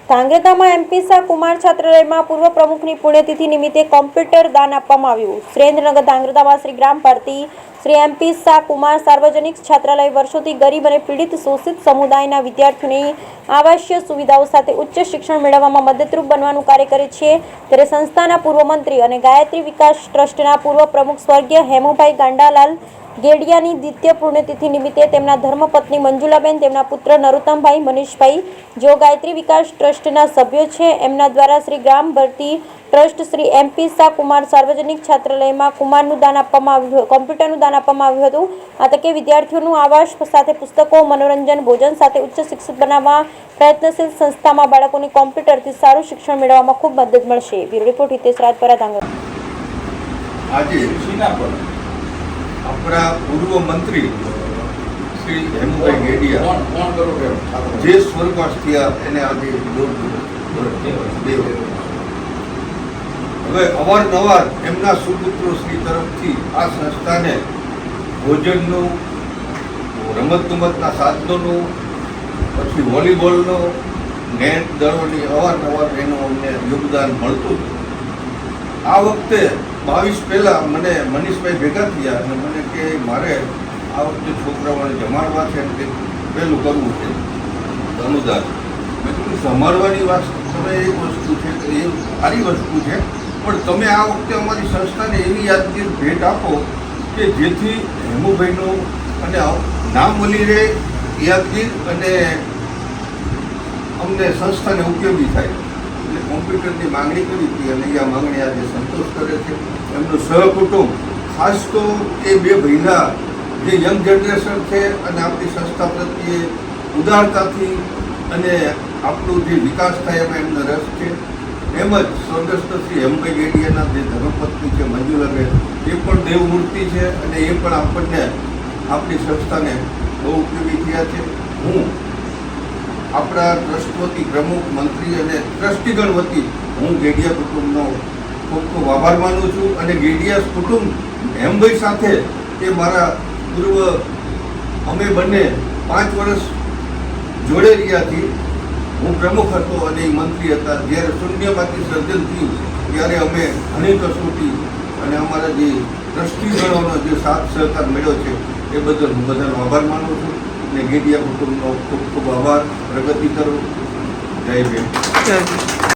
ધાંગધ્રામાં MP Shah Kumar છાત્રાલયમાં પૂર્વ પ્રમુખની પુણ્યતિથિ નિમિત્તે કોમ્પ્યુટર દાન આપવામાં આવ્યું। સુરેન્દ્રનગર ધાંગધ્રામાં શ્રી ગ્રામ ભારતી શ્રી એમપી શાહ કુમાર સાર્વજનિક છાત્રાલય વર્ષોથી ગરીબ અને પીડિત શોષિત સમુદાયના વિદ્યાર્થીઓની આવાસીય સુવિધાઓ સાથે ઉચ્ચ શિક્ષણ મેળવવામાં મદદરૂપ બનવાનું કાર્ય કરે છે। ત્યારે સંસ્થાના પૂર્વ મંત્રી અને ગાયત્રી વિકાસ ટ્રસ્ટના પૂર્વ પ્રમુખ સ્વર્ગીય હેમુભાઈ ગાંડાલાલ गेडियानी द्वितीय पुण्यतिथि निमित्ते तेमना धर्मपत्नी मंजुलाबेन तेमना पुत्र नरोत्तमभाई मनीषभाई जो गायत्री विकास ट्रस्टना सभ्यो छे एमना द्वारा श्री ग्राम भर्ती ट्रस्ट श्री एमपी शाह कुमार सार्वजनिक छात्रालयमां कुमारनुं दान आपवामां आव्युं कम्प्यूटरनुं दान आपवामां आव्युं हतुं। आ तके विद्यार्थीओनुं आवास साथे पुस्तको मनोरंजन भोजन साथे उच्च शिक्षित बनाववा प्रयत्नशील संस्थामां बाळकोने कम्प्यूटरथी सारुं शिक्षण मेळववामां खूब मदद मळशे। Bureau report Hitesh Rajpara Dhrangadhra. आज अपना पूर्व मंत्री श्री हेमुभाई गेडिया जे स्वर्गवास थया एने आजे हवे अवारनवार एमना सुपुત્રો श्री तरफथी आ संस्थाने भोजननुं रमतगमतना साधनों पछी वॉलीबॉलनो नेट दड़ोनी अवारनवार एनुं अમને योगदान मळतुं। आ वखते 22 पहला मने मनीषभाई भेगा थया अने मने के मारे आ वखते छोकराओने जमाडवा छे के पेલું કરવું છે अनुदान। मैं कीधुं जमाडवानी वात तमे एक वस्तु छे के ए सारी वस्तु छे पण तमे आ वखते अमारी संस्थाने एवी यादगीर भेट आपो के जेथी हेमुभाईनो अने नाम मळी रहे यादगीर अने अमने संस्थाने उपयोगी थाय। कॉम्प्यूटरनी मांगणी करी थी अने आ मांगणी आज संतोष करे छे। एमनुं सहकुटुंब खास तो ए बे भाईना जे यंग जनरेशन छे अने आपणी संस्था प्रत्ये उदारताथी अने आपणो जे विकास थाय एमां एमने रस छे। एमज स्वर्गस्थ श्री हेमुभाई गेडियाना जे धर्मपत्नी छे मंजुलाबेन ए पण देवमूर्ति छे अने ए पण आपणने आपणी संस्थाने बहु उपयोगी थया छे। हूँ अपना ट्रस्ट वती प्रमुख मंत्री अने ट्रस्टीगण वती हूँ गेडिया कुटुंबनो खूब खूब आभार मानु छूं अने गेडिया कुटुंब हेमभाई साथे ए मारा पूर्व अमे बने 5 वर्ष जोड़े रह्या थी। हूँ प्रमुख हतो अने मंत्री हता। ज्यारे शून्यमांथी सर्जन थयुं त्यारे अमे घणी कसोटी अने अमारा जे ट्रस्टीगणोनो जे साथ सहकार मळ्यो छे ए बदल हूँ बधानो आभार मानु छूं। गेडिया कुटुंबनो खूब खूब आभार। प्रगति करो। जय भीम।